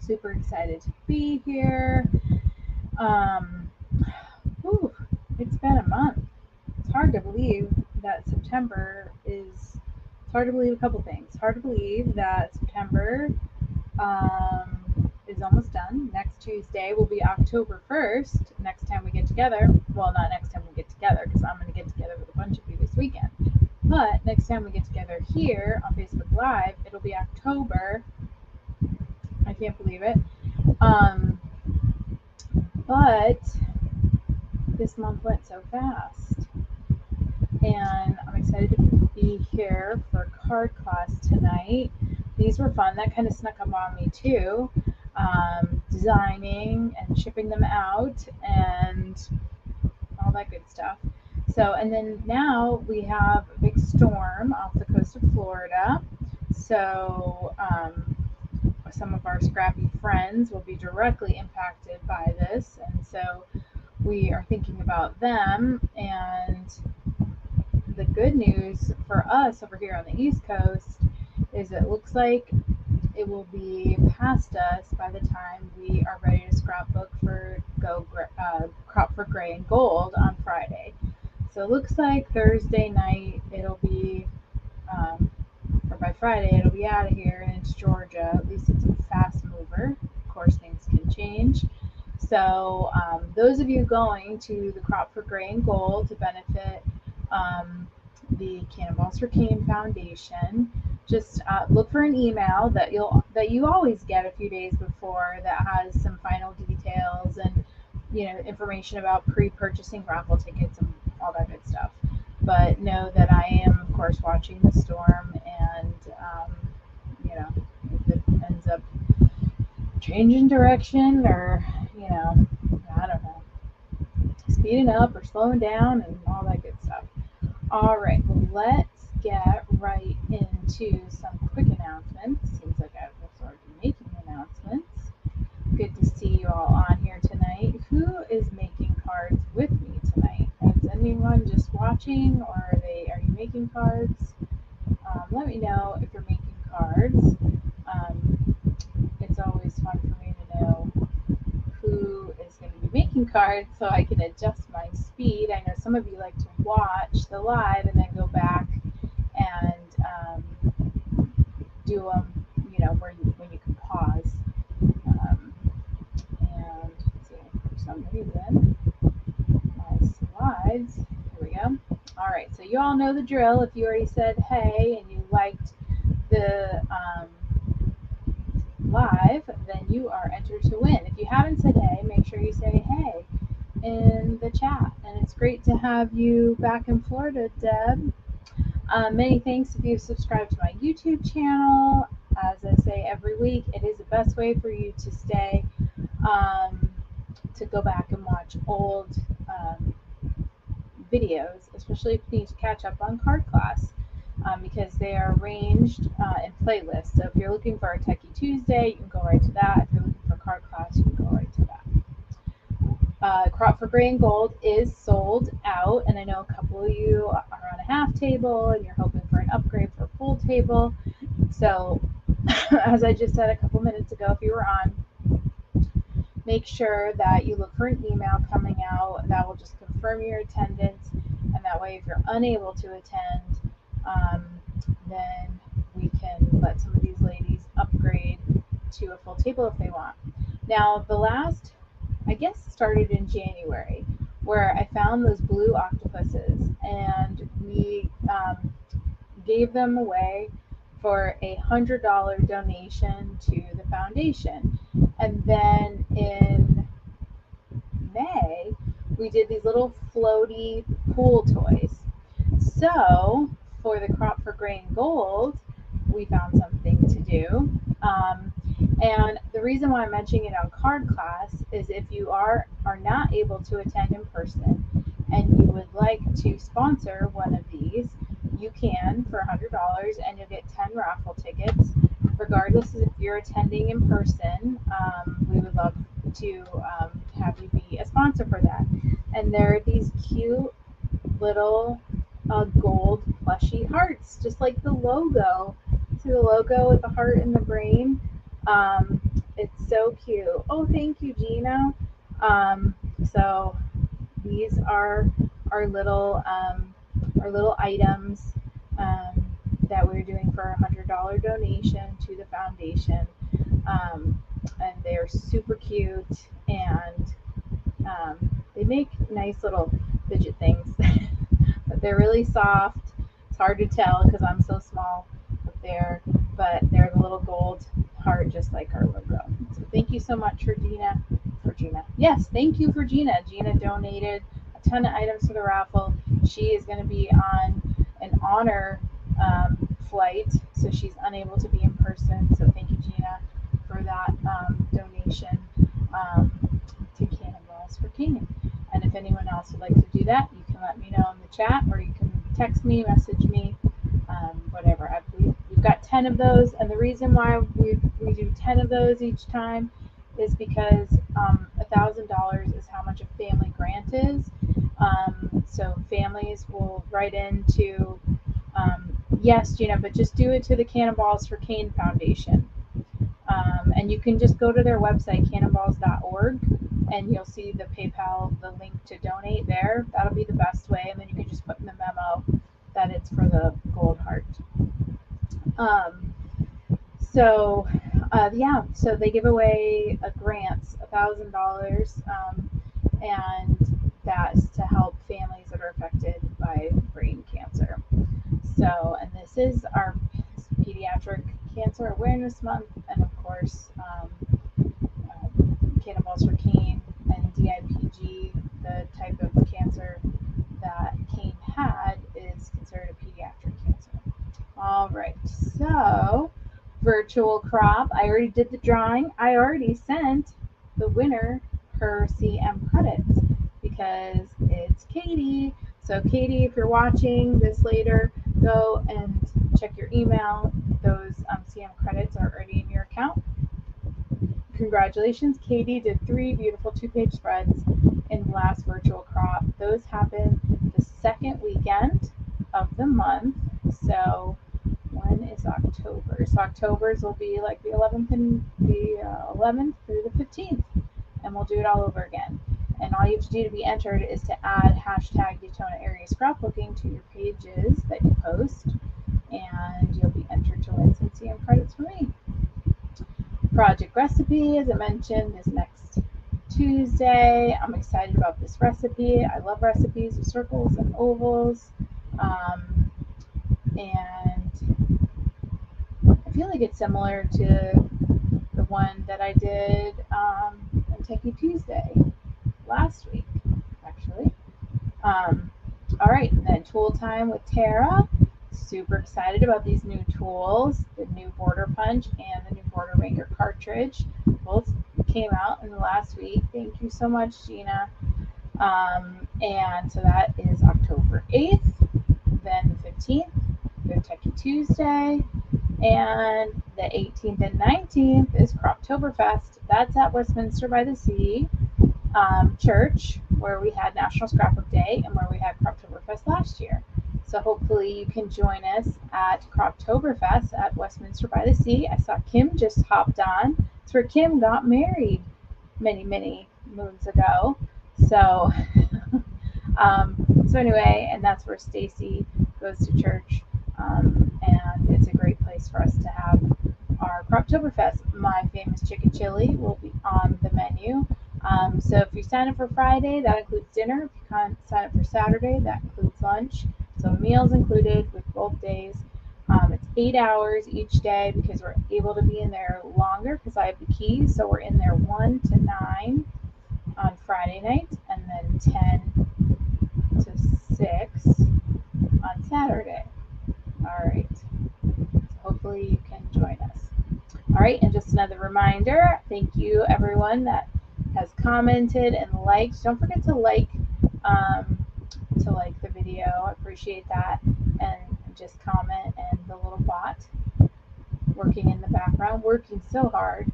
super excited to be here. Whew, it's been a month. It's hard to believe that September is. It's hard to believe a couple things. Hard to believe that September is almost done. Next Tuesday will be October 1st. Next time we get together. Well, not next time we get together because I'm going to get together with a bunch of you this weekend. But next time we get together here on Facebook Live, it'll be October. I can't believe it. But this month went so fast. And I'm excited to be here for card class tonight. These were fun. That kind of snuck up on me too. Designing and shipping them out and all that good stuff. So, and then now we have a big storm off the coast of Florida. So, some of our scrappy friends will be directly impacted by this. And so we are thinking about them. And the good news for us over here on the East Coast is it looks like it will be past us by the time we are ready to scrapbook for Crop for Gray and Gold on Friday. So it looks like Thursday night it'll be, or by Friday it'll be out of here and it's Georgia. At least it's a fast mover. Of course, things can change. So those of you going to the Crop for Gray and Gold to benefit the Cannonballs for Cane Foundation, just look for an email that you always get a few days before that has some final details and information about pre-purchasing raffle tickets and all that good stuff. But know that I am, of course, watching the storm, and if it ends up changing direction or I don't know, speeding up or slowing down and all that good stuff. All right, well, let's get right into some quick announcements. Seems like I've already making announcements. Good to see you all on here tonight. Who is making cards with me tonight? Is anyone just watching, or are you making cards? Let me know if you're making cards. It's always fun for me to know who is going to be making cards so I can adjust my speed. I know some of you like to watch the live and then go back and do them, when you can pause. And let's see, for some reason, my slides, here we go. All right, so you all know the drill. If you already said hey and you liked the live, then you are entered to win. If you haven't said hey, make sure you say hey in the chat. And it's great to have you back in Florida, Deb. Many thanks if you've subscribed to my YouTube channel. As I say every week, it is the best way for you to stay, to go back and watch old videos, especially if you need to catch up on card class, because they are arranged in playlists. So if you're looking for a Techie Tuesday, you can go right to that. If you're looking for card class, you can go right to that. Crop for Gray and Gold is sold out, and I know a couple of you are on a half table and you're hoping for an upgrade for a full table. So as I just said a couple minutes ago, if you were on, make sure that you look for an email coming out that will just confirm your attendance, and that way if you're unable to attend, then we can let some of these ladies upgrade to a full table if they want. Now, the last, I guess, started in January, where I found those blue octopuses, and we gave them away for $100 donation to the foundation. And then in May, we did these little floaty pool toys. So for the Crop for Gray and Gold, we found something to do. And the reason why I'm mentioning it on card class is if you are not able to attend in person and you would like to sponsor one of these, you can for $100, and you'll get 10 raffle tickets. Regardless if you're attending in person, we would love to have you be a sponsor for that. And there are these cute little gold plushy hearts, just like the logo. See the logo with the heart and the brain? It's so cute. Oh, thank you, Gina. So these are our little items um, that we're doing for a $100 donation to the foundation, and they're super cute, and they make nice little fidget things, but they're really soft. It's hard to tell because I'm so small up there, but they're the little gold heart, just like our logo. So thank you so much for Gina. Yes, thank you for Gina. Gina donated a ton of items for the raffle. She is going to be on an honor flight, so she's unable to be in person. So thank you, Gina, for that donation to Cannonballs for Canaan. And if anyone else would like to do that, you can let me know in the chat, or you can text me, message me, whatever. We've got 10 of those, and the reason why we do 10 of those each time is because $1,000 is how much a family grant is. So families will write into, yes, Gina, but just do it to the Cannonballs for Cane Foundation. And you can just go to their website, cannonballs.org, and you'll see the PayPal, the link to donate there. That'll be the best way. And then you can just put in the memo that it's for the gold heart. So they give away grants, $1,000, and that's to help families that are affected by brain cancer. So, and this is our Pediatric Cancer Awareness Month, and of course, Cannonballs for Cane and DIPG, the type of cancer that Cane had, is considered a pediatric cancer. All right, so virtual crop. I already did the drawing. I already sent the winner her CM credits because it's Katie. So Katie, if you're watching this later, go and check your email. Those CM credits are already in your account. Congratulations, Katie did 3 beautiful 2-page spreads in the last virtual crop. Those happen the second weekend of the month. So when is October? So October's will be like the 11th and the 11th through the 15th, and we'll do it all over again. And all you have to do to be entered is to add hashtag Daytona Area Scrapbooking to your pages that you post, and you'll be entered to win some CM credits from me. Project recipe, as I mentioned, is next Tuesday. I'm excited about this recipe. I love recipes of circles and ovals. And I feel like it's similar to the one that I did on Techie Tuesday last week, actually. All right, and then tool time with Tara. Super excited about these new tools, the new border punch and the new border maker cartridge. Both came out in the last week. Thank you so much, Gina. And so that is October 8th, then the 15th, the Techie Tuesday, and the 18th and 19th is Croptoberfest. That's at Westminster by the Sea Church, where we had National Scrapbook Day and where we had Croptoberfest last year. So hopefully you can join us at Croptoberfest at Westminster by the Sea. I saw Kim just hopped on. It's where Kim got married many, many moons ago. So, so anyway, and that's where Stacy goes to church. And it's a great place for us to have our Croptoberfest. My famous chicken chili will be on the menu. So if you sign up for Friday, that includes dinner. If you can't sign up for Saturday, that includes lunch. So meals included with both days. It's 8 hours each day because we're able to be in there longer because I have the keys. So we're in there 1 to 9 on Friday night, and then 10 to 6 on Saturday. All right. So hopefully you can join us. All right, and just another reminder, thank you everyone that has commented and liked. Don't forget to like the video. I appreciate that. And just comment, and the little bot working in the background, working so hard,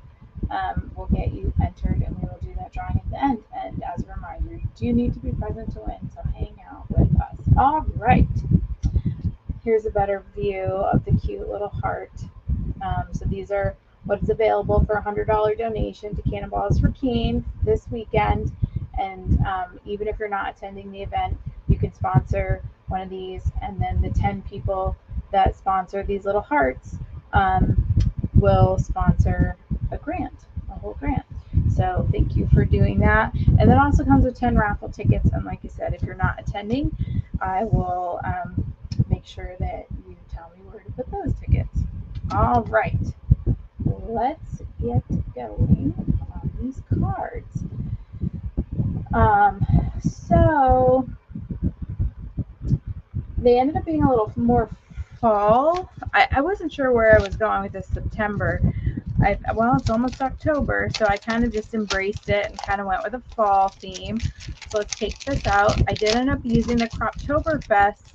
will get you entered, and we will do that drawing at the end. And as a reminder, you do need to be present to win, so hang out with us. All right. Here's a better view of the cute little heart. So these are what is available for a $100 donation to Cannonballs for Keen this weekend. And even if you're not attending the event, you can sponsor one of these, and then the 10 people that sponsor these little hearts will sponsor a whole grant. So thank you for doing that. And that also comes with 10 raffle tickets. And like I said, if you're not attending, I will make sure that you tell me where to put those tickets. All right, let's get going on these cards. So they ended up being a little more fall. I wasn't sure where I was going with this September. Well, it's almost October, so I kind of just embraced it and kind of went with a fall theme. So let's take this out. I did end up using the Croptoberfest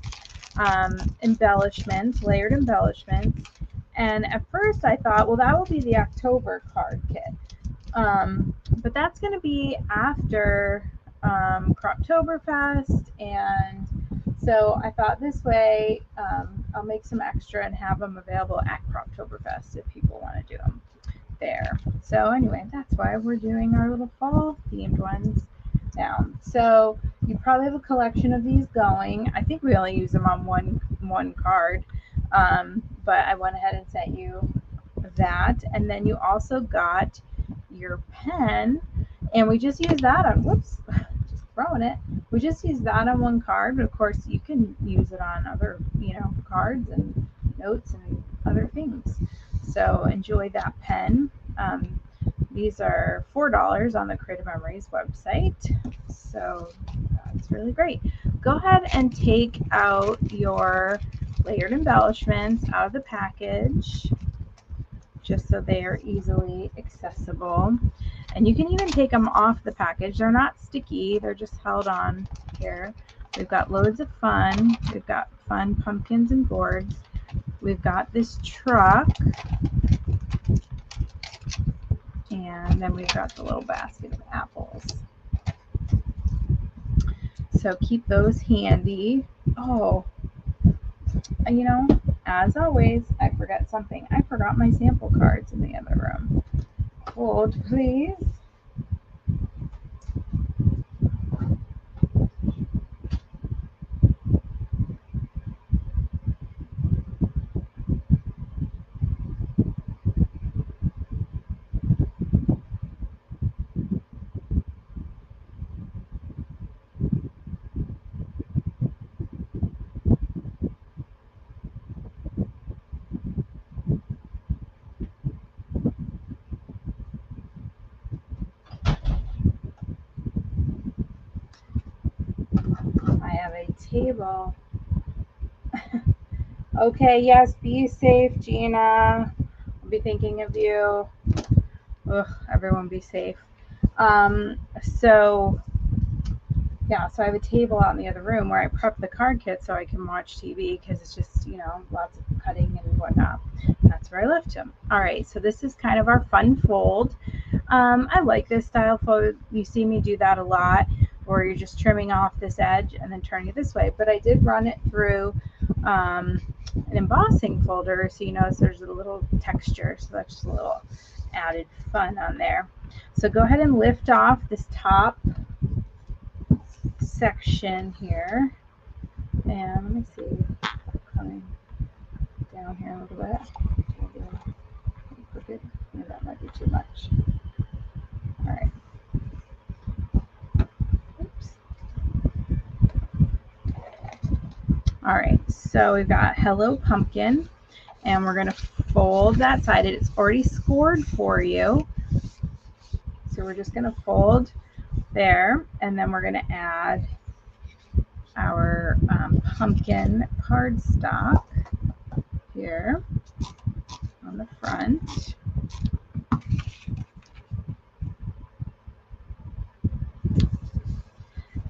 embellishments, layered embellishments. And at first I thought, well, that will be the October card kit. But that's going to be after Croptoberfest, and so I thought this way I'll make some extra and have them available at Croptoberfest if people want to do them there. So anyway, that's why we're doing our little fall themed ones now. So you probably have a collection of these going. I think we only use them on one card, but I went ahead and sent you that. And then you also got your pen, and we just use that on, whoops, just throwing it. We just use that on one card, but of course you can use it on other, cards and notes and other things. So enjoy that pen. These are $4 on the Creative Memories website. So that's really great. Go ahead and take out your layered embellishments out of the package, just so they are easily accessible. And you can even take them off the package. They're not sticky, they're just held on here. We've got loads of fun. We've got fun pumpkins and gourds. We've got this truck. And then we've got the little basket of apples. So keep those handy. Oh, as always, I forgot something. I forgot my sample cards in the other room. Hold, please. I have a table. Okay, yes, be safe, Gina. I'll be thinking of you. Ugh, everyone be safe. So I have a table out in the other room where I prep the card kit so I can watch TV, because it's just, lots of cutting and whatnot. That's where I left him. All right, so this is kind of our fun fold. I like this style fold. You see me do that a lot, where you're just trimming off this edge and then turning it this way. But I did run it through an embossing folder, so you notice there's a little texture. So that's just a little added fun on there. So go ahead and lift off this top section here, and let me see, coming down here a little bit. Crooked. Maybe that might be too much. All right. Oops. All right. So we've got Hello Pumpkin, and we're gonna fold that side. It's already scored for you. So we're just gonna fold there, and then we're going to add our pumpkin cardstock here on the front.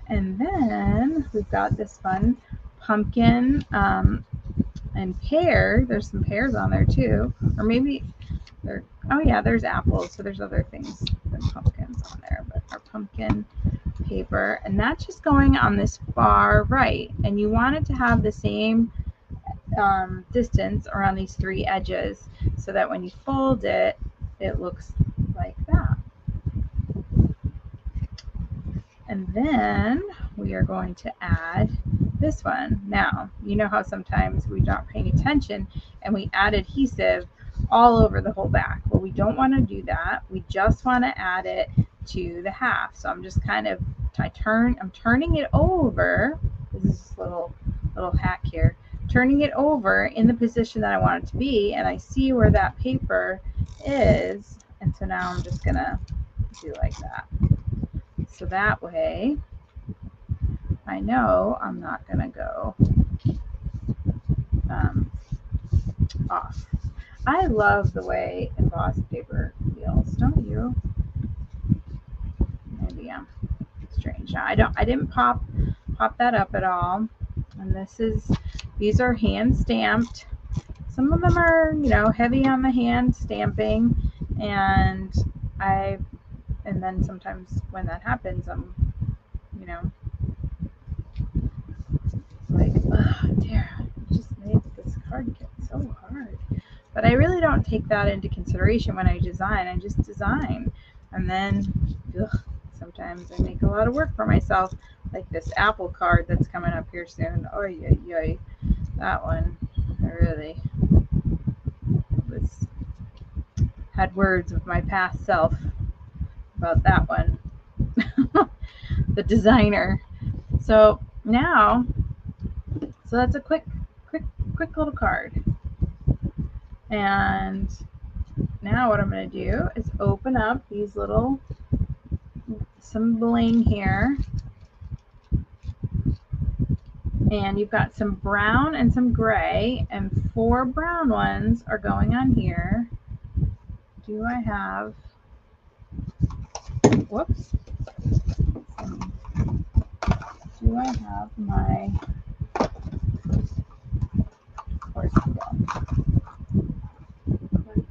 And then we've got this fun pumpkin and pear. There's some pears on there too, or maybe there's apples, so there's other things than pumpkins on there, but our pumpkin paper, and that's just going on this far right, and you want it to have the same distance around these 3 edges so that when you fold it, it looks like that. And then we are going to add this one. Now, you know how sometimes we're not paying attention and we add adhesive all over the whole back. Well, we don't want to do that. We just want to add it to the half. So I'm just kind of, I'm turning it over. This is a little hack here. Turning it over in the position that I want it to be, and I see where that paper is. And so now I'm just gonna do like that. So that way, I know I'm not going to go off. I love the way embossed paper feels, don't you? Maybe I'm strange. Now, I didn't pop that up at all. And these are hand stamped. Some of them are, you know, heavy on the hand stamping, and then sometimes when that happens, I'm, you know, like, oh dear, I just made this card get so hard. But I really don't take that into consideration when I design. I just design. And then, sometimes I make a lot of work for myself, like this apple card that's coming up here soon. Oh, yeah. That one, I really had words with my past self about that one. The designer. So now, so that's a quick little card. And now what I'm going to do is open up these some bling here. And you've got some brown and some gray, and 4 brown ones are going on here. Do I have, whoops. Do I have my, of course I don't.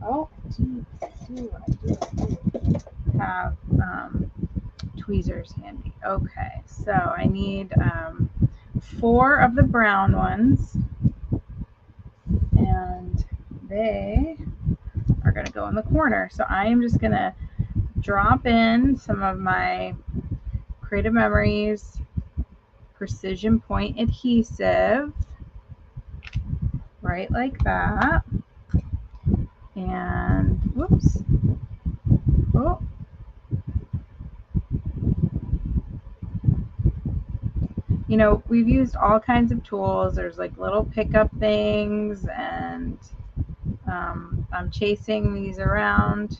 Oh, I do have tweezers handy. Okay, so I need 4 of the brown ones, and they are going to go in the corner. So I am just going to drop in some of my Creative Memories Precision Point adhesive, right like that. And whoops. Oh. You know, we've used all kinds of tools. There's like little pickup things, and I'm chasing these around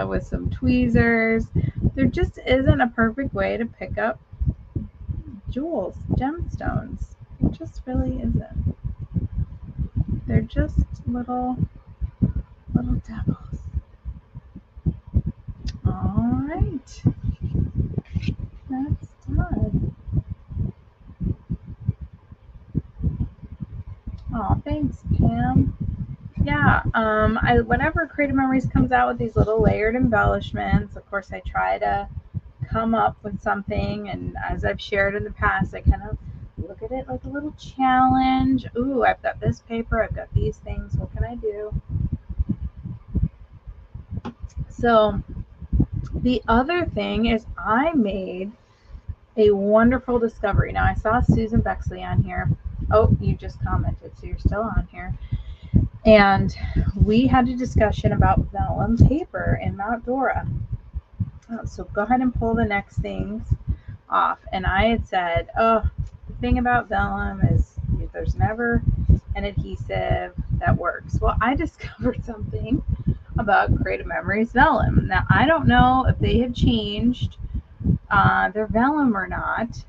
with some tweezers. There just isn't a perfect way to pick up jewels, gemstones. It just really isn't. They're just little devils. All right, that's done. Oh, thanks, Pam. Yeah, whenever Creative Memories comes out with these little layered embellishments, of course I try to come up with something, and as I've shared in the past, I kind of look at it like a little challenge. Ooh, I've got this paper, I've got these things, what can I do? So the other thing is I made a wonderful discovery. Now I saw Susan Bexley on here. Oh, you just commented, so you're still on here. And we had a discussion about vellum paper in Mount Dora. So go ahead and pull the next things off. And I had said, oh, the thing about vellum is there's never an adhesive that works. Well, I discovered something about Creative Memories vellum. Now, I don't know if they have changed their vellum or not.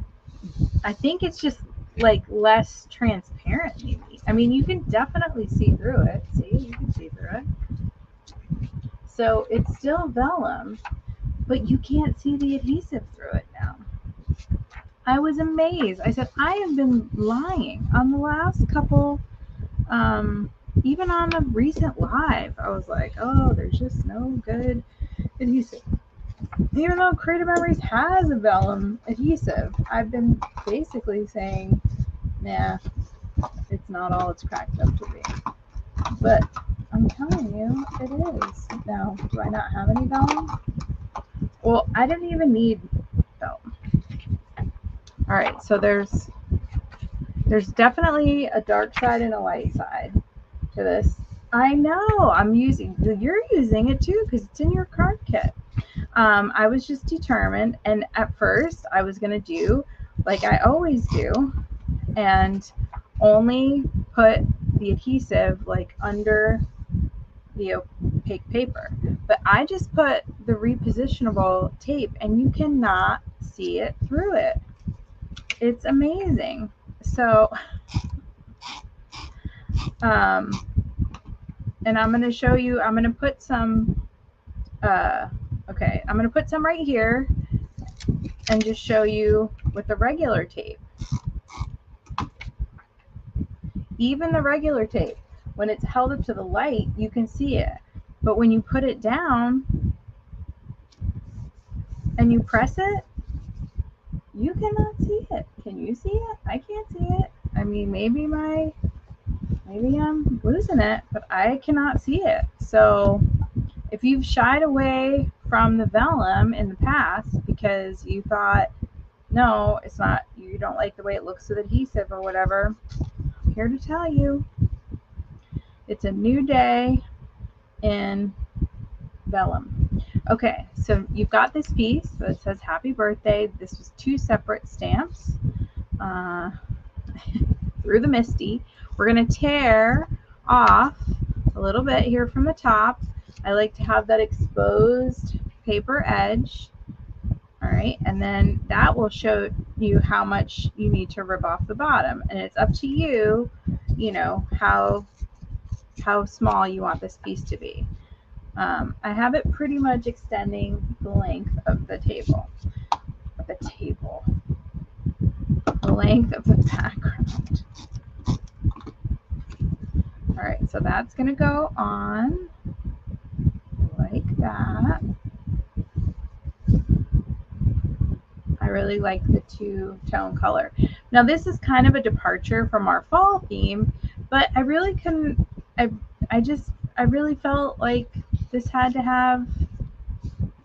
I think it's just like less transparent, maybe. I mean, you can definitely see through it. See, you can see through it. So it's still vellum, but you can't see the adhesive through it now. I was amazed. I said, I have been lying on the last couple, even on a recent live. I was like, oh, there's just no good adhesive. Even though Creative Memories has a vellum adhesive, I've been basically saying, nah, it's not all it's cracked up to be. But I'm telling you, it is. Now, do I not have any vellum? Well, I didn't even need vellum. All right, so there's definitely a dark side and a light side to this. I know you're using it too because it's in your card kit. I was just determined, and at first I was gonna do like I always do, and only put the adhesive like under the opaque paper. But I just put the repositionable tape, and you cannot see it through it. It's amazing. So, and I'm going to show you, I'm going to put some, okay, I'm going to put some right here and just show you with the regular tape. Even the regular tape, when it's held up to the light, you can see it. But when you put it down and you press it, you cannot see it. Can you see it? I can't see it. I mean, maybe I'm losing it, but I cannot see it. So if you've shied away from the vellum in the past because you thought, no, it's not, you don't like the way it looks with adhesive or whatever, I'm here to tell you, it's a new day in vellum. Okay, so you've got this piece that says happy birthday. This was 2 separate stamps through the MISTI. We're going to tear off a little bit here from the top. I like to have that exposed paper edge. All right, and then that will show you how much you need to rip off the bottom, and it's up to you, you know, how small you want this piece to be. I have it pretty much extending the length of the table, the length of the background. All right, so that's going to go on like that. I really like the 2-tone color. Now this is kind of a departure from our fall theme, but I really couldn't, I really felt like this had to have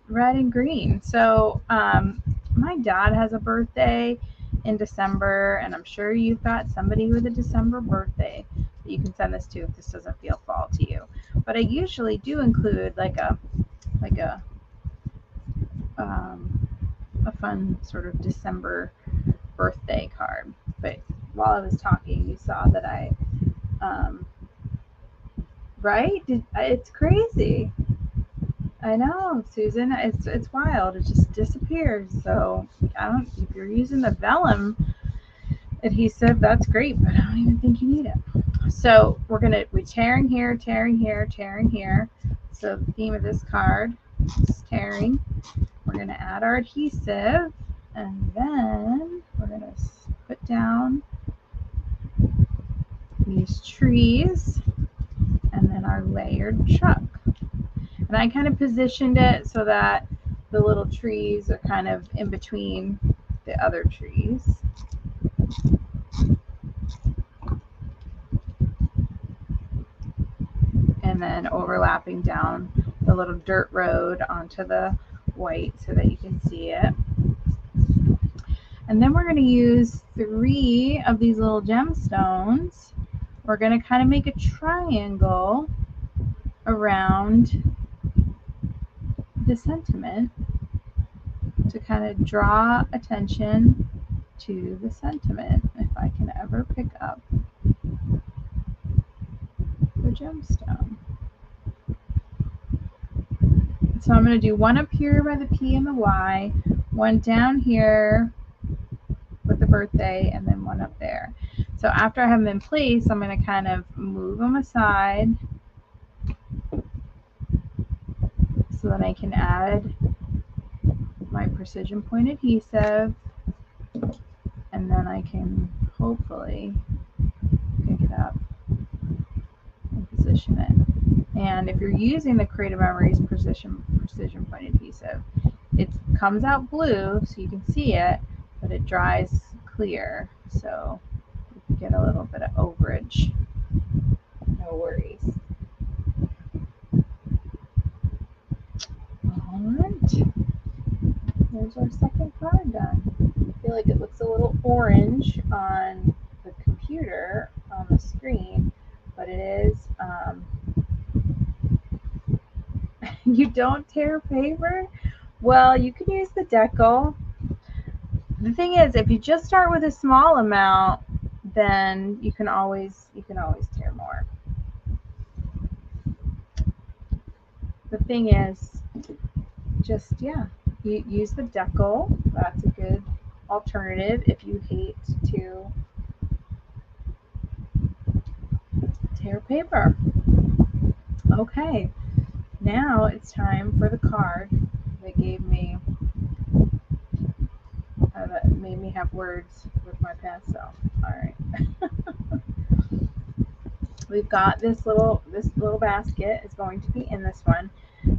red and green. So my dad has a birthday in December, and I'm sure you've got somebody with a December birthday that you can send this to if this doesn't feel fall to you. But I usually do include like a fun sort of December birthday card. But while I was talking, you saw that I right? It's crazy. I know, Susan. It's wild. It just disappears. So if you're using the vellum adhesive, that's great, but I don't even think you need it. So we're tearing here, tearing here, tearing here. So the theme of this card is tearing. We're gonna add our adhesive, and then we're gonna put down these trees, and then our layered truck. And I kind of positioned it so that the little trees are kind of in between the other trees. And then overlapping down the little dirt road onto the white so that you can see it. And then we're going to use 3 of these little gemstones. We're going to kind of make a triangle around the sentiment to kind of draw attention to the sentiment, if I can ever pick up the gemstone. So I'm going to do one up here by the P and the Y, one down here with the birthday, and then one up there. So after I have them in place, I'm going to kind of move them aside so that I can add my precision point adhesive, and then I can hopefully pick it up and position it. And if you're using the Creative Memories precision point adhesive, it comes out blue so you can see it, but it dries clear. So you get a little bit of overage. No worries. Alright. There's our second card done. I feel like it looks a little orange on the computer, on the screen, but it is, you don't tear paper? Well, you can use the decal. The thing is, if you just start with a small amount, then you can always tear more. The thing is, just, yeah, you use the decal. That's a good alternative if you hate to tear paper. Okay, now it's time for the card that gave me, that made me have words with my pencil. All right. We've got this little basket is going to be in this one.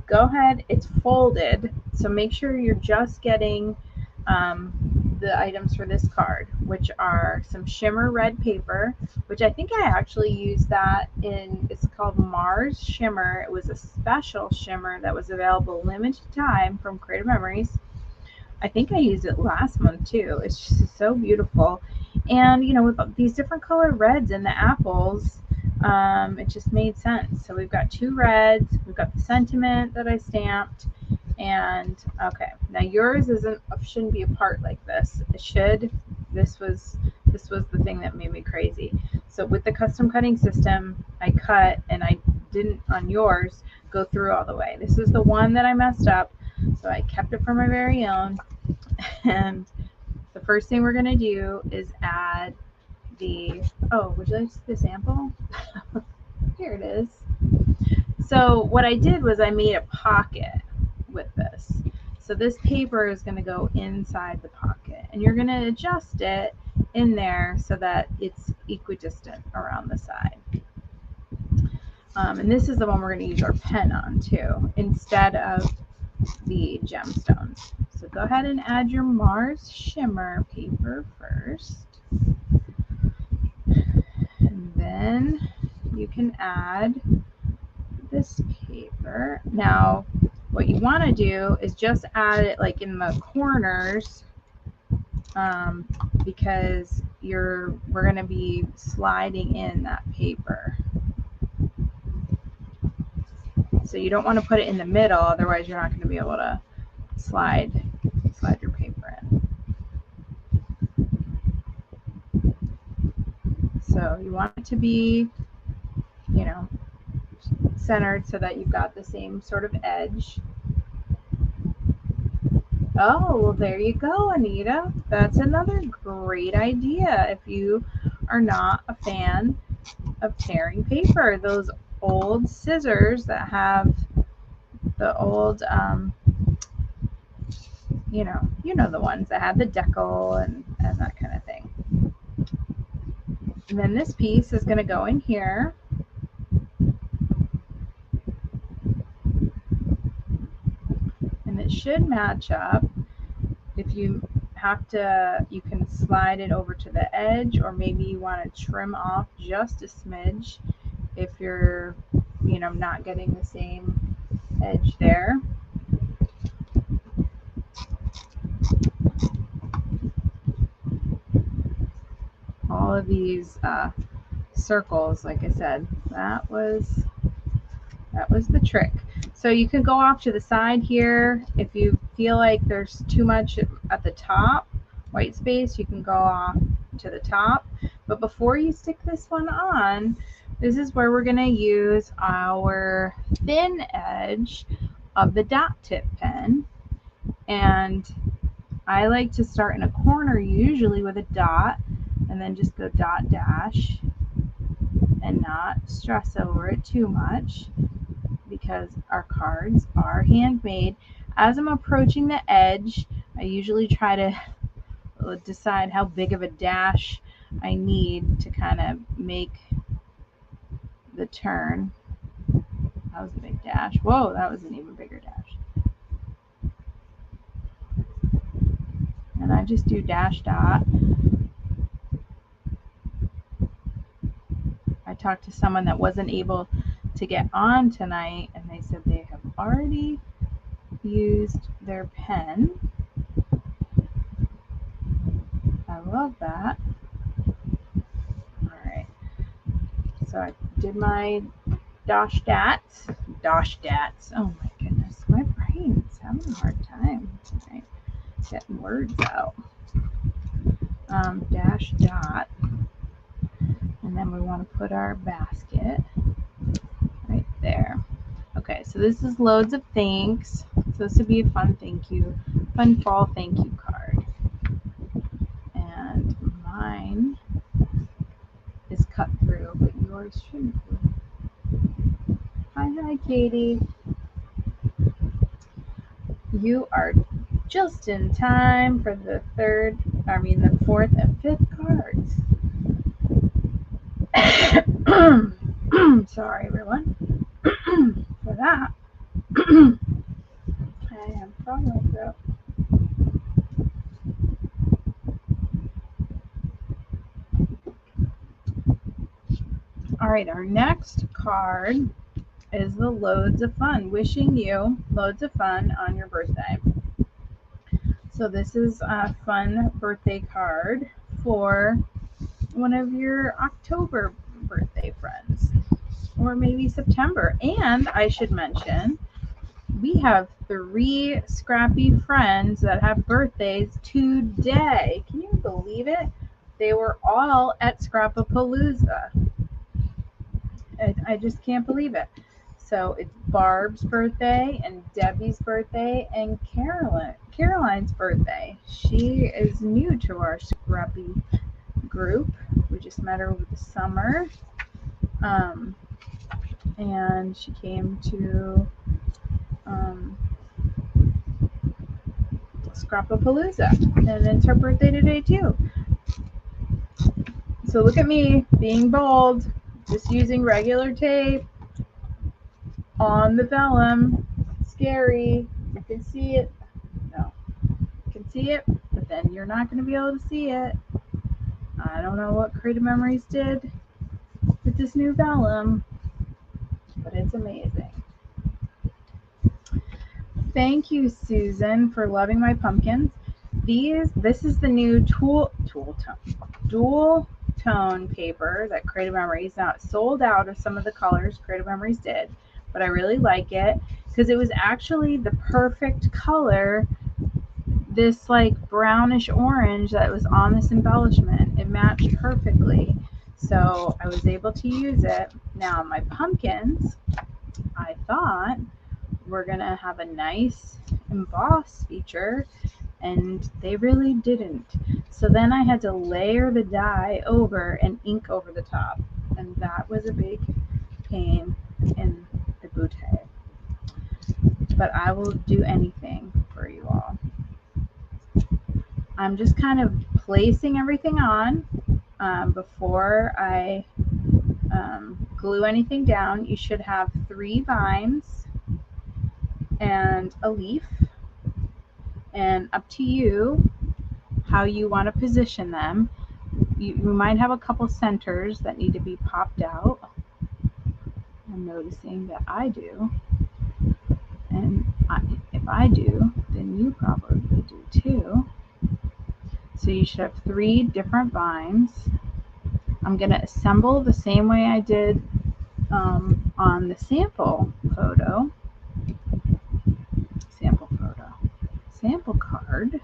Go ahead, it's folded, so make sure you're just getting the items for this card, which are some shimmer red paper, which I think I actually used that in, it's called Mars Shimmer. It was a special shimmer that was available limited time from Creative Memories. I think I used it last month too. It's just so beautiful. And, you know, with these different color reds in the apples, it just made sense. So we've got 2 reds, we've got the sentiment that I stamped, and okay, now yours shouldn't be a part like this. It should. This was the thing that made me crazy. So with the custom cutting system, I cut, and I didn't on yours go through all the way. This is the one that I messed up, so I kept it for my very own. And the first thing we're gonna do is add the, oh, would you like to see the sample? Here it is. So what I did was I made a pocket with this. So this paper is going to go inside the pocket, and you're going to adjust it in there so that it's equidistant around the side. And this is the one we're going to use our pen on too, instead of the gemstones. So go ahead and add your Mars Shimmer paper first. And then you can add this paper. Now, what you want to do is just add it like in the corners, because we're going to be sliding in that paper. So you don't want to put it in the middle, otherwise you're not going to be able to slide your paper in. So you want it to be, you know, centered so that you've got the same sort of edge. Oh, well, there you go, Anita. That's another great idea if you are not a fan of tearing paper. Those old scissors that have the old, you know the ones that have the decal and that kind of thing. And then this piece is going to go in here. And it should match up. If you have to, you can slide it over to the edge, or maybe you want to trim off just a smidge if you're, you know, not getting the same edge there. All of these circles, like I said, that was the trick. So you can go off to the side here. If you feel like there's too much at the top, white space, you can go off to the top. But before you stick this one on, this is where we're going to use our thin edge of the dot tip pen. And I like to start in a corner, usually with a dot, and then just go dot dash and not stress over it too much, because our cards are handmade. As I'm approaching the edge, I usually try to decide how big of a dash I need to kind of make the turn. That was a big dash. Whoa, that was an even bigger dash. and I just do dash dot. I talked to someone that wasn't able to get on tonight, and they said they have already used their pen. I love that. All right. So I did my dash dats. Oh my goodness, my brain's having a hard time tonight getting words out. Dash dot. And then we want to put our basket right there. Okay, so this is loads of thanks. So this would be a fun fall thank you card. And mine is cut through, but yours shouldn't be. Hi, Katie. You are just in time for the fourth and fifth cards. Sorry, everyone, for that. I have a frog in my throat. All right, our next card is the loads of fun. Wishing you loads of fun on your birthday. So this is a fun birthday card for one of your October birthday friends, or maybe September. And I should mention, we have 3 Scrappy friends that have birthdays today. Can you believe it? They were all at Scrappapalooza. I just can't believe it. So it's Barb's birthday and Debbie's birthday and Caroline's birthday. She is new to our Scrappy group. We just met her over the summer. And she came to Scrappapalooza. And it's her birthday today too. So look at me being bold, just using regular tape on the vellum. Scary. You can see it. No. You can see it, but then you're not going to be able to see it. I don't know what Creative Memories did with this new vellum, but it's amazing. Thank you, Susan, for loving my pumpkins. This is the new dual tone paper that Creative Memories. Now, it sold out of some of the colors Creative Memories did, but I really like it because it was actually the perfect color, this like brownish orange that was on this embellishment. It matched perfectly, so I was able to use it. Now my pumpkins, I thought we're gonna have a nice emboss feature, and they really didn't. So then I had to layer the die over and ink over the top, and that was a big pain in the bouquet. But I will do anything for you all. I'm just kind of placing everything on before I glue anything down. You should have 3 vines and a leaf, and up to you how you want to position them. You might have a couple centers that need to be popped out. I'm noticing that I do, and if I do, then you probably do too. So you should have 3 different vines. I'm going to assemble the same way I did on the sample card,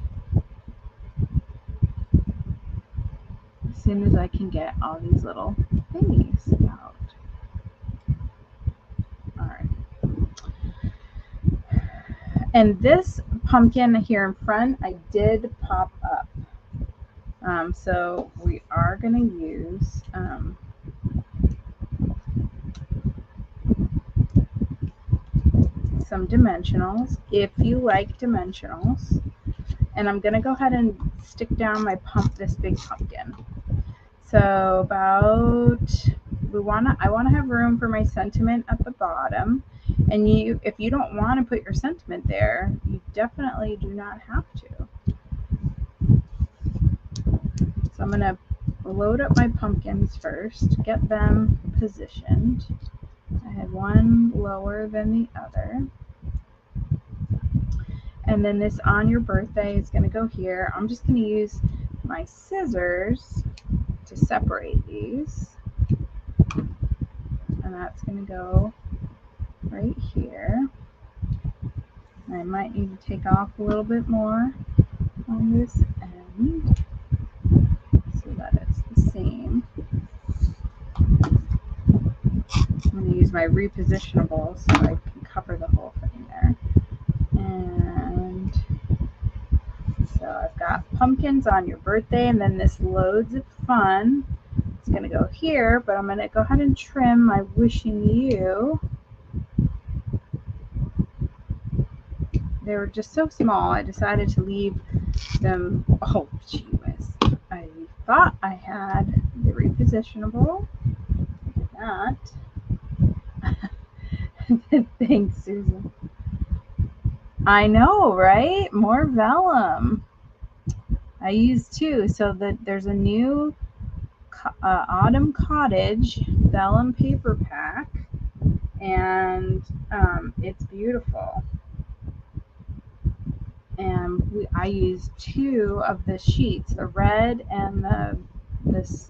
as soon as I can get all these little thingies out. All right. And this pumpkin here in front, I did pop up. So we are going to use some dimensionals, if you like dimensionals. And I'm going to go ahead and stick down this big pumpkin. So about, I want to have room for my sentiment at the bottom. And if you don't want to put your sentiment there, you definitely do not have to. So I'm going to load up my pumpkins first, get them positioned. I had one lower than the other. And then this on your birthday is going to go here. I'm just going to use my scissors to separate these. And that's going to go right here. I might need to take off a little bit more on this end so that it's the same. I'm going to use my repositionable so I can cover the whole thing there. And so I've got pumpkins on your birthday, and then this loads of fun. It's going to go here, but I'm going to go ahead and trim my wishing you. They were just so small, I decided to leave them. Oh, gee whiz. I thought I had the repositionable. Look at that. Thanks, Susan. I know, right? More vellum. I used two. So that there's a new Autumn Cottage vellum paper pack, and it's beautiful. And I used two of the sheets, the red and this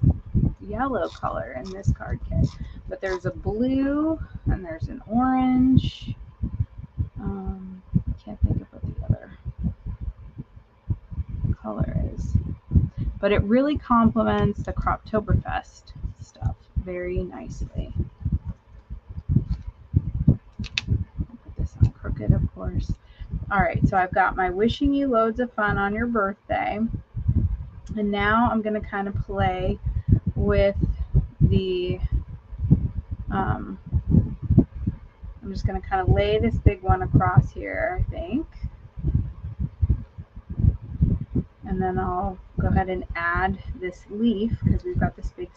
yellow color in this card kit. But there's a blue and there's an orange. I can't think of what the other color is. But it really complements the Croptoberfest stuff very nicely. Put this on crooked, of course. All right, so I've got my wishing you loads of fun on your birthday. And now I'm going to kind of play with the, I'm just going to kind of lay this big one across here, I think. And then I'll go ahead and add this leaf because we've got this big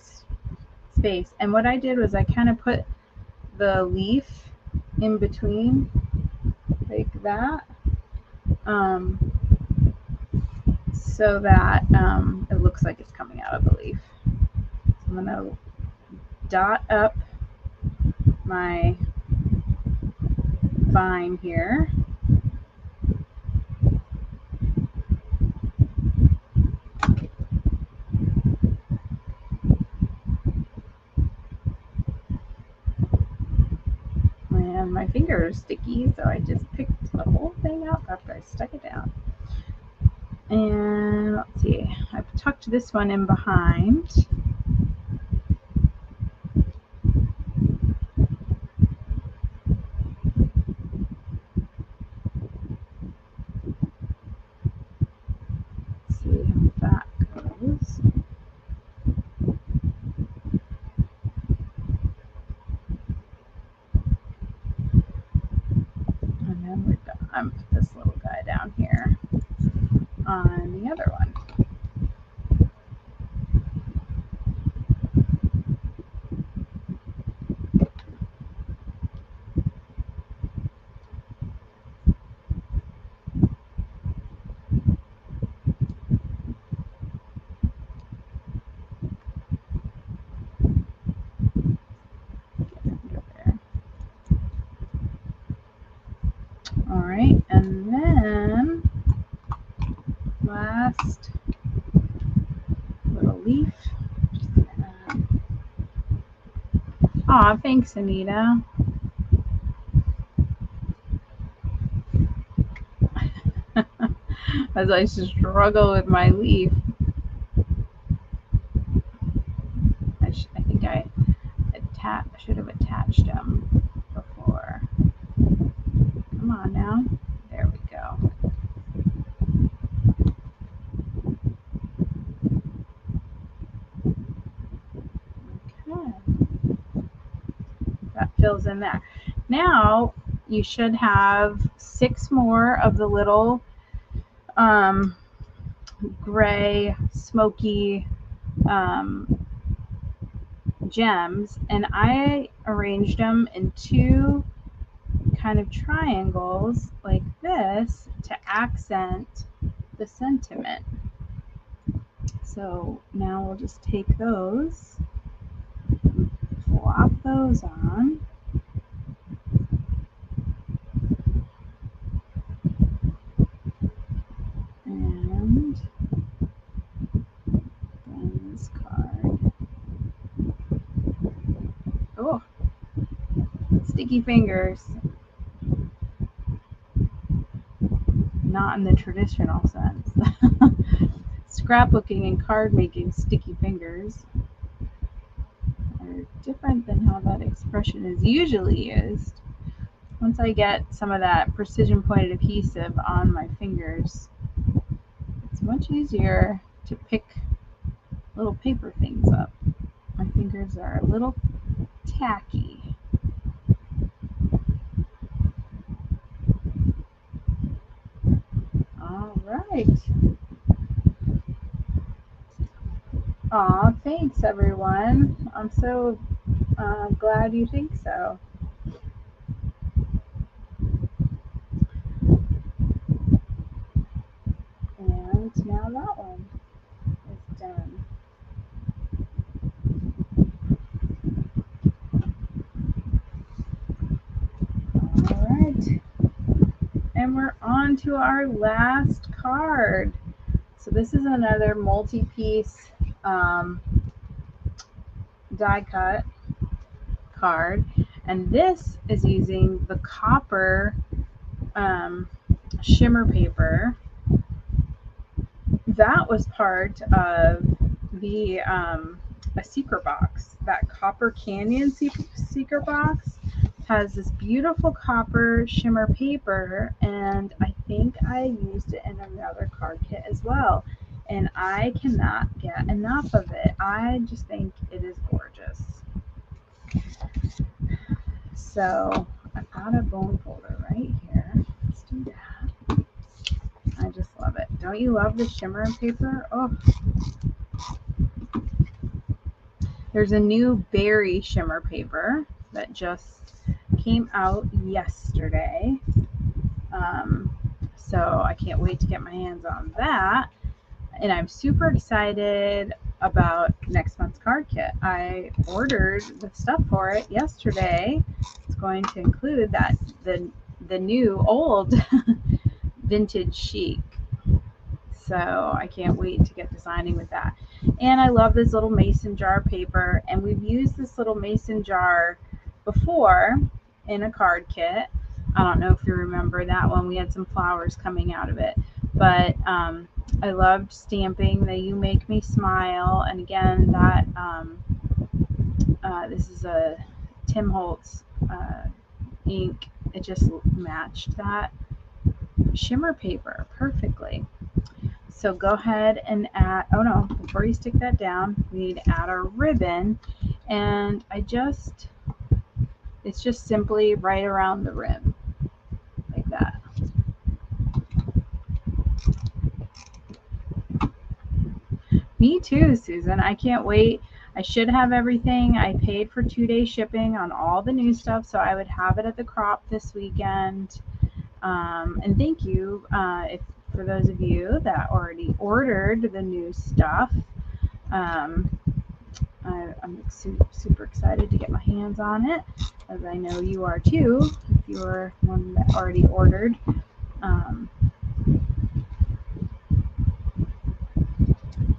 space. And what I did was I kind of put the leaf in between like that. So that it looks like it's coming out of the leaf. So I'm going to dot up my vine here. And my finger is sticky, so I just picked the whole thing out after I stuck it down. And let's see, I've tucked this one in behind. Let's see how that goes. And then we've got this little guy down here on the other one. All right, and then last little leaf. Aw, thanks, Anita. As I struggle with my leaf. I think I should have attached them before. Come on now. There we go. Okay. That fills in there. Now you should have 6 more of the little gray, smoky gems, and I arranged them in 2 kind of triangles like this to accent the sentiment. So now we'll just take those, flop those on. And then this card. Oh, sticky fingers. Not in the traditional sense. Scrapbooking and card making sticky fingers are different than how that expression is usually used. Once I get some of that precision pointed adhesive on my fingers, it's much easier to pick little paper things up. My fingers are a little tacky. All right. Aw, thanks everyone. I'm so glad you think so. And now that one is done. All right. And we're on to our last card. So this is another multi-piece die cut card, and this is using the copper shimmer paper that was part of the a secret box. That Copper Canyon secret box has this beautiful copper shimmer paper, and I think I used it in another card kit as well, and I cannot get enough of it. I just think it is gorgeous. So I've got a bone folder right here. Let's do that. I just love it. Don't you love the shimmer paper? Oh. There's a new berry shimmer paper that just came out yesterday. So I can't wait to get my hands on that. And I'm super excited about next month's card kit. I ordered the stuff for it yesterday. It's going to include that the new old vintage chic. So I can't wait to get designing with that. And I love this little mason jar paper, and we've used this little mason jar before in a card kit. I don't know if you remember that one. We had some flowers coming out of it, but I loved stamping the You Make Me Smile, and again that this is a Tim Holtz ink. It just matched that shimmer paper perfectly. So go ahead and add, oh no, before you stick that down, we need to add our ribbon, and it's just simply right around the rim, like that. Me too, Susan. I can't wait. I should have everything. I paid for 2-day shipping on all the new stuff, so I would have it at the crop this weekend. And thank you for those of you that already ordered the new stuff. I'm super excited to get my hands on it, as I know you are too, if you're one that already ordered.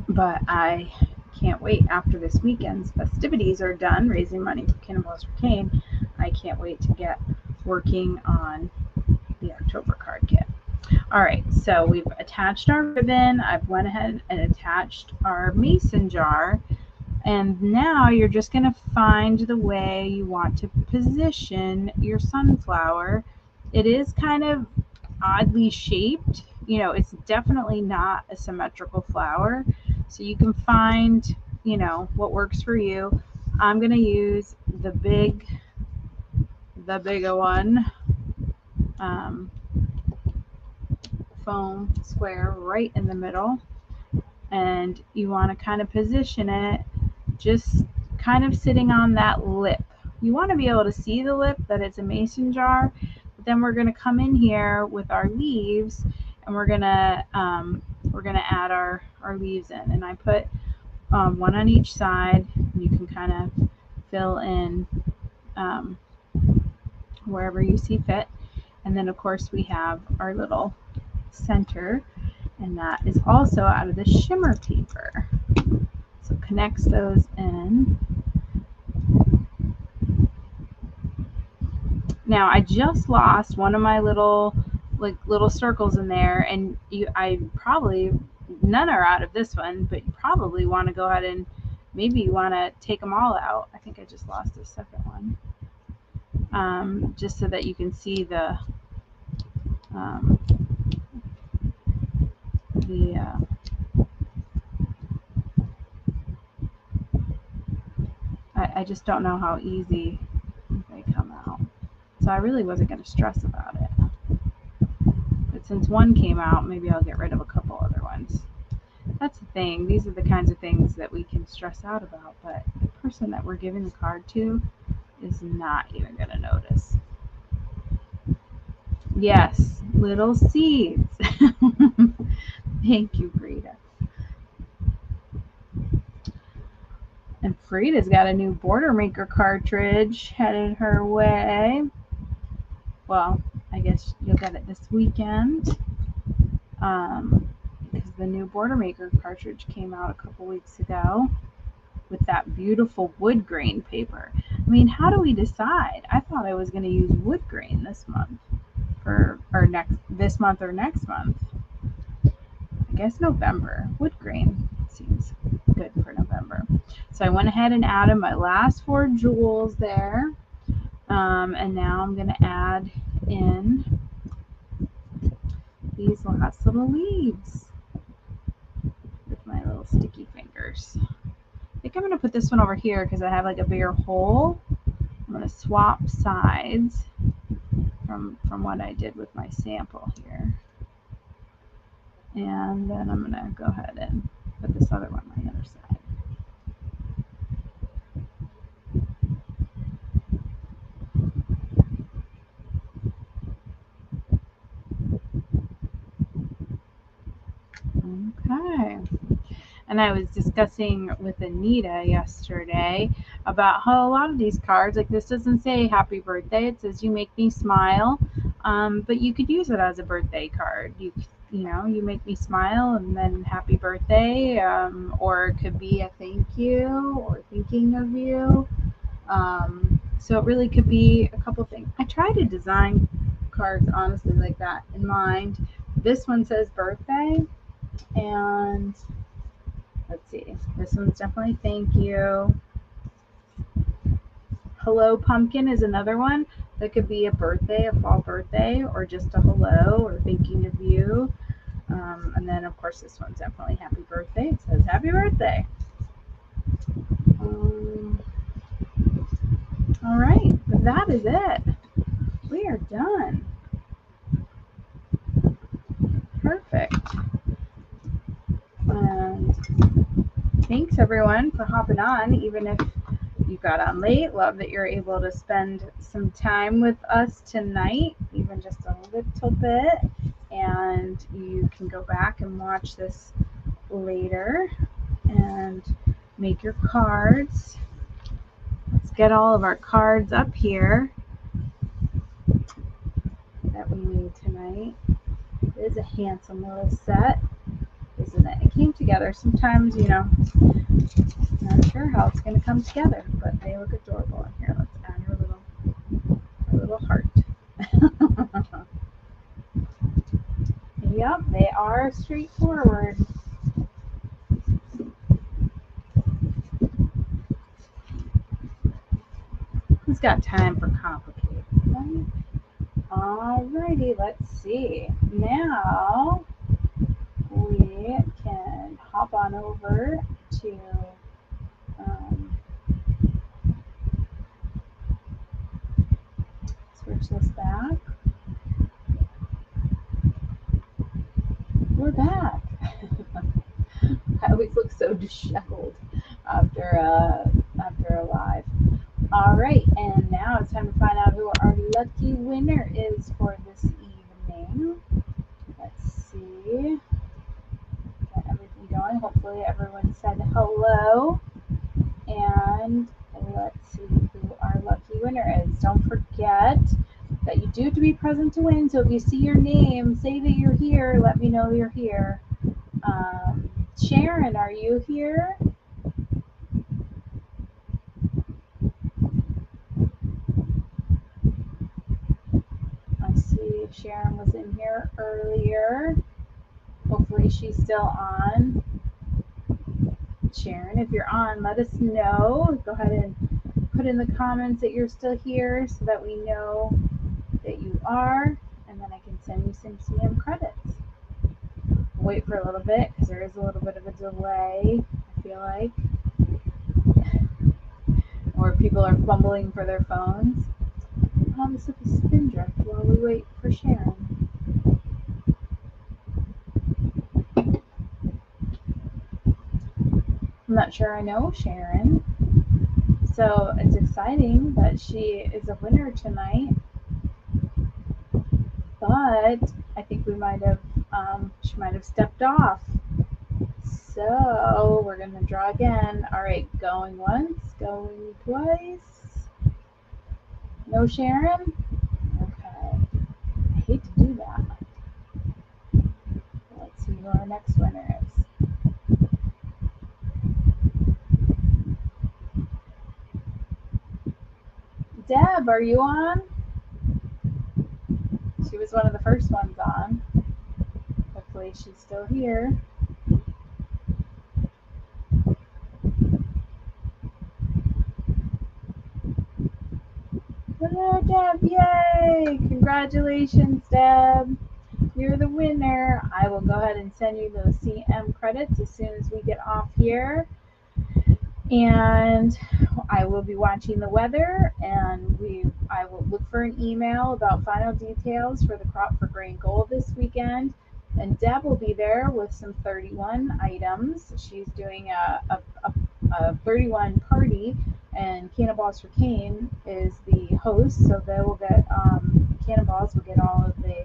But I can't wait. After this weekend's festivities are done, raising money for Cannonballs for Cane, I can't wait to get working on the October card kit. All right, so we've attached our ribbon. I've went ahead and attached our mason jar, and now you're just going to find the way you want to position your sunflower. It is kind of oddly shaped. You know, it's definitely not a symmetrical flower, so you can find, you know, what works for you. I'm going to use the bigger one, foam square right in the middle, and you want to kind of position it just kind of sitting on that lip. You want to be able to see the lip, that it's a mason jar, but then we're going to come in here with our leaves, and we're going to we're going to add our leaves in. And I put one on each side. You can kind of fill in wherever you see fit. And then of course we have our little center, and that is also out of the shimmer paper. So connects those in. Now I just lost one of my little circles in there, and I probably, none are out of this one, but you probably want to go ahead and maybe you want to take them all out. I think I just lost the second one. Just so that you can see the I just don't know how easy they come out. So I really wasn't going to stress about it. But since one came out, maybe I'll get rid of a couple other ones. That's the thing. These are the kinds of things that we can stress out about, but the person that we're giving the card to is not even going to notice. Yes, little seeds. Thank you, Frida. And Frida's got a new Border Maker cartridge headed her way. Well, I guess you'll get it this weekend. Because the new Border Maker cartridge came out a couple weeks ago with that beautiful wood grain paper. I mean, how do we decide? I thought I was going to use wood grain this month. This month or next month. I guess November. Wood grain seems good for November. So I went ahead and added my last 4 jewels there. And now I'm going to add in these last little leaves with my little sticky fingers. I think I'm going to put this one over here because I have like a bigger hole. I'm going to swap sides from what I did with my sample here. And then I'm going to go ahead and put this other one on the other side. Okay. And I was discussing with Anita yesterday about how a lot of these cards, like this doesn't say happy birthday, it says you make me smile, but you could use it as a birthday card. You know, you make me smile and then happy birthday, or it could be a thank you or thinking of you. So it really could be a couple things. I try to design cards honestly like that in mind. This one says birthday, and let's see, this one's definitely thank you. Hello pumpkin is another one that could be a birthday, a fall birthday, or just a hello or thinking of you. And then of course this one's definitely happy birthday. It says happy birthday. All right, but that is it. We are done. Perfect. And thanks everyone for hopping on, even if you got on late. Love that you're able to spend some time with us tonight, even just a little bit. And you can go back and watch this later and make your cards. Let's get all of our cards up here that we need tonight. It is a handsome little set, isn't it? It came together. Sometimes, you know, not sure how it's going to come together, but they look adorable. And here, let's add our little heart. Yep, they are straightforward. Who's got time for complicated, right? Alrighty, let's see. Now we can hop on over to switch this back. We're back. I always look so disheveled after a live. All right, and now it's time to find out who our lucky winner is for this evening. Let's see. going. Hopefully everyone said hello. And let's see who our lucky winner is. Don't forget that you do have to be present to win. So if you see your name, say that you're here. Let me know you're here. Sharon, are you here? I see Sharon was in here earlier. Hopefully she's still on. Sharon, if you're on, let us know. Go ahead and put in the comments that you're still here so that we know that you are, and then I can send you some CM credits. Wait for a little bit because there is a little bit of a delay, I feel like, or people are fumbling for their phones. Let's look at Spindrift while we wait for Sharon. I'm not sure I know Sharon, so it's exciting that she is a winner tonight. But I think we might have, she might have stepped off. So we're gonna draw again. All right, going once, going twice. No Sharon? Okay. I hate to do that. Let's see who our next winner is. Deb, are you on? She was one of the first ones on. Hopefully she's still here. Hello, Deb. Yay! Congratulations, Deb. You're the winner. I will go ahead and send you those CM credits as soon as we get off here. And I will be watching the weather, and I will look for an email about final details for the crop for grain gold this weekend. And Deb will be there with some 31 items. She's doing a 31 party, and Cannonballs for Cane is the host, so they will get Cannonballs will get all of the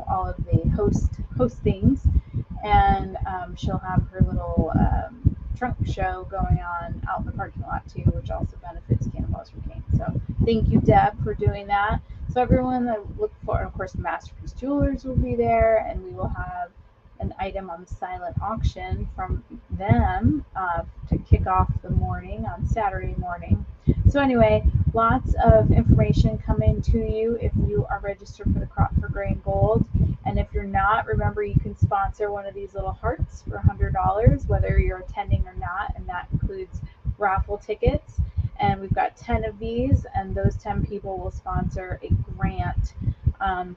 all of the host things, and she'll have her little trunk show going on out in the parking lot too, which also benefits Cannonballs for Cane. So thank you, Deb, for doing that. So everyone that look for, of course, Masterpiece Jewelers will be there, and we will have an item on the silent auction from them to kick off the morning on Saturday morning. So anyway, lots of information coming to you if you are registered for the Crop for Grain Gold. And if you're not, remember you can sponsor one of these little hearts for $100, whether you're attending or not, and that includes raffle tickets. And we've got 10 of these, and those 10 people will sponsor a grant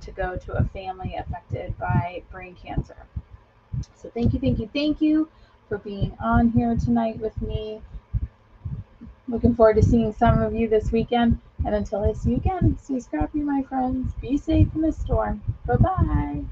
to go to a family affected by brain cancer. So thank you for being on here tonight with me. Looking forward to seeing some of you this weekend. And until I see you again, stay scrappy, my friends. Be safe in the storm. Bye-bye.